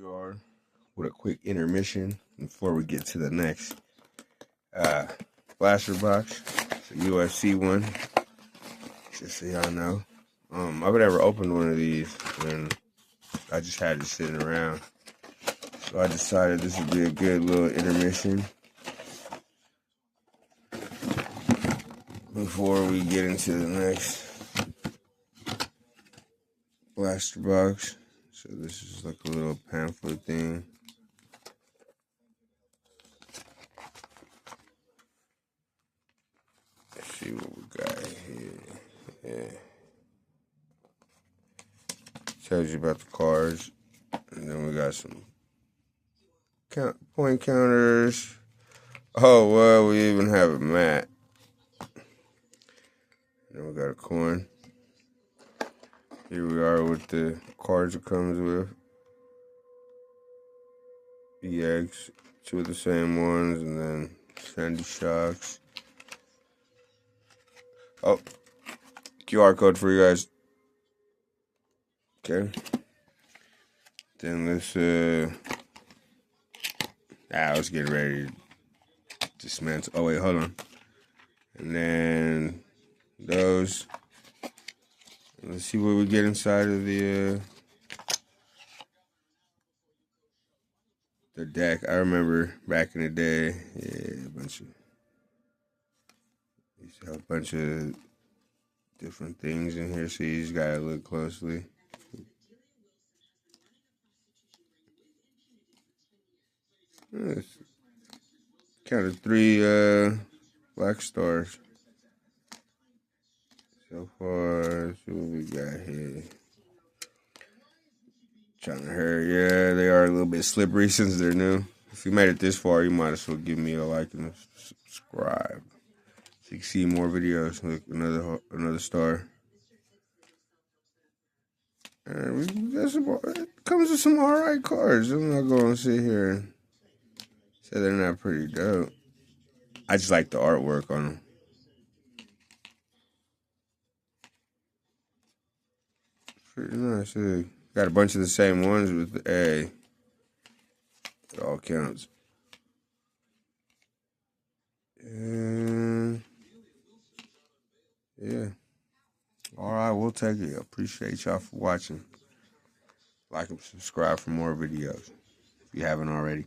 are with a quick intermission before we get to the next blaster box. It's a UFC one, just so y'all know. I've never opened one of these, and I just had it sitting around. So I decided this would be a good little intermission before we get into the next blaster box. So this is like a little pamphlet thing. Let's see what we got here. Yeah. Tells you about the cards. And then we got some point counters. Oh, well, we even have a mat. And then we got a coin. Here we are with the cards it comes with. EX, two of the same ones, and then Sandy Shocks. Oh, QR code for you guys. Okay. Then let's, I was getting ready to dismantle. Oh, wait, hold on. And then those. Let's see what we get inside of the deck. I remember back in the day, used to have a bunch of different things in here, so you just gotta look closely. Counted 3 black stars so far. Let's see what we got here. Trying to hurry. Yeah, they are a little bit slippery since they're new. If you made it this far, you might as well give me a like and a subscribe so you can see more videos. Look, another star. And we got some. It comes with some alright cards. I'm not going to sit here and say they're not pretty dope. I just like the artwork on them. Pretty nice. Got a bunch of the same ones with the A. It all counts. And yeah. Alright, we'll take it. Appreciate y'all for watching. Like and subscribe for more videos if you haven't already.